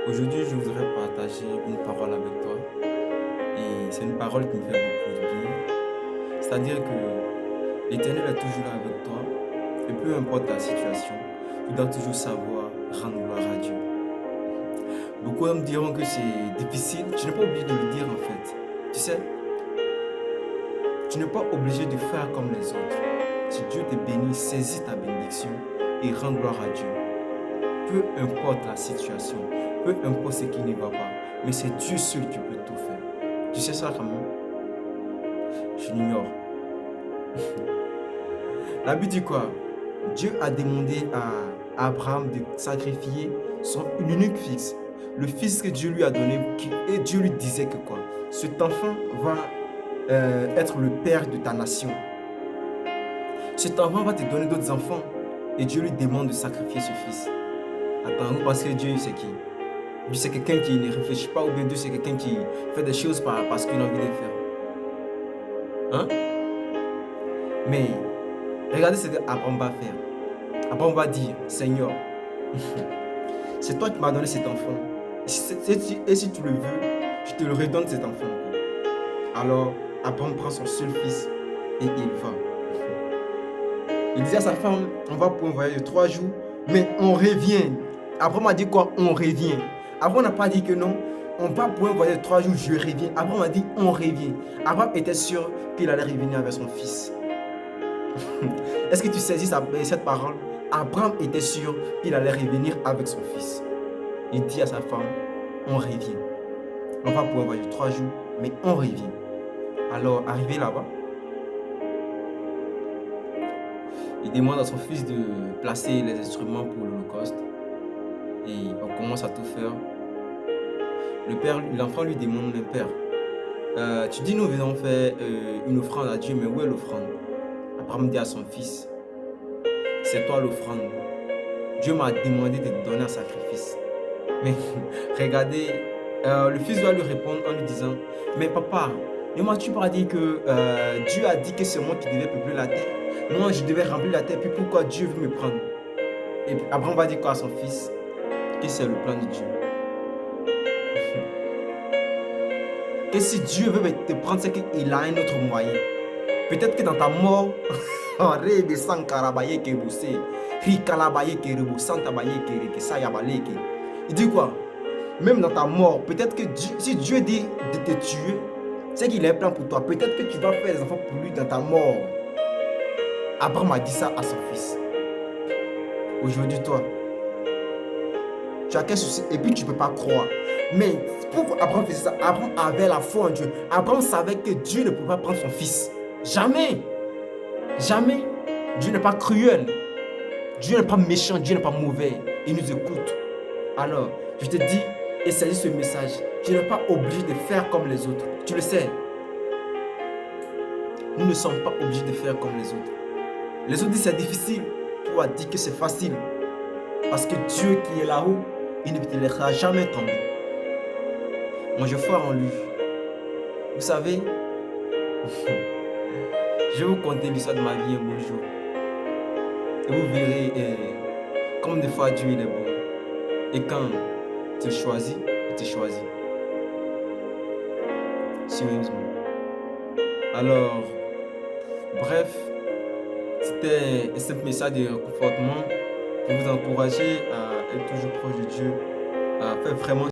Aujourd'hui, je voudrais partager une parole avec toi et c'est une parole qui me fait beaucoup de bien. C'est-à-dire que l'Éternel est toujours là avec toi et peu importe ta situation, tu dois toujours savoir rendre gloire à Dieu. Beaucoup me diront que c'est difficile, tu n'es pas obligé de le dire en fait. Tu sais, tu n'es pas obligé de faire comme les autres. Si Dieu te bénit, saisis ta bénédiction et rends gloire à Dieu. Peu importe la situation, peu importe ce qui ne va pas, mais c'est Dieu seul qui peut tout faire. Tu sais ça quand même? Je l'ignore. La Bible dit quoi? Dieu a demandé à Abraham de sacrifier son unique fils, le fils que Dieu lui a donné, et Dieu lui disait que quoi? Cet enfant va être le père de ta nation. Cet enfant va te donner d'autres enfants et Dieu lui demande de sacrifier ce fils. Attends, vous pensez que Dieu c'est qui? Dieu c'est quelqu'un qui ne réfléchit pas ou bien Dieu c'est quelqu'un qui fait des choses parce qu'il a envie de faire. Hein? Mais regardez ce qu'Abraham va faire. Abraham va dire, Seigneur, c'est toi qui m'as donné cet enfant. Et si tu le veux, je te le redonne cet enfant. Alors, Abraham prend son seul fils et il va. Il dit à sa femme, on va pour un voyage de 3 jours, mais on revient. Abraham a dit quoi? On revient. Abraham n'a pas dit que non, on va pour un voyage de 3 jours, je reviens. Abraham a dit, on revient. Abraham était sûr qu'il allait revenir avec son fils. Est-ce que tu saisis cette parole? Abraham était sûr qu'il allait revenir avec son fils. Il dit à sa femme, on revient. On va pour un voyage de 3 jours, mais on revient. Alors, arrivé là-bas, il demande à son fils de placer les instruments pour l'Holocauste. Et on commence à tout faire. L'enfant lui demande, mais père, tu dis nous venons faire une offrande à Dieu, mais où est l'offrande? Abraham dit à son fils, c'est toi l'offrande. Dieu m'a demandé de te donner un sacrifice. Mais regardez, le fils doit lui répondre en lui disant, mais papa, ne m'as-tu pas dit que Dieu a dit que c'est moi qui devais peupler la terre? Moi, je devais remplir la terre, puis pourquoi Dieu veut me prendre? Et Abraham va dire quoi à son fils? Que c'est le plan de Dieu. Que si Dieu veut te prendre, c'est qu'il a un autre moyen. Peut-être que dans ta mort, il dit quoi? Même dans ta mort, peut-être que si Dieu dit de te tuer, c'est qu'il a un plan pour toi. Peut-être que tu vas faire des enfants pour lui dans ta mort. Abraham a dit ça à son fils. Aujourd'hui, toi, tu as quel souci et puis tu ne peux pas croire. Mais pourquoi Abraham faisait ça? Abraham avait la foi en Dieu. Abraham savait que Dieu ne pouvait pas prendre son fils. Jamais. Jamais. Dieu n'est pas cruel. Dieu n'est pas méchant. Dieu n'est pas mauvais. Il nous écoute. Alors, je te dis, et saisis ce message. Tu n'es pas obligé de faire comme les autres. Tu le sais. Nous ne sommes pas obligés de faire comme les autres. Les autres disent c'est difficile. Toi, dis que c'est facile. Parce que Dieu qui est là-haut, il ne te laissera jamais tomber. Moi, je crois en lui. Vous savez, je vais vous conter l'histoire de ma vie un beau jour. Et vous verrez comme des fois Dieu il est bon. Et quand tu choisis, il te choisit. Sérieusement. Alors, bref, c'était un simple message de réconfortement pour vous encourager à être toujours proche de Dieu, à faire vraiment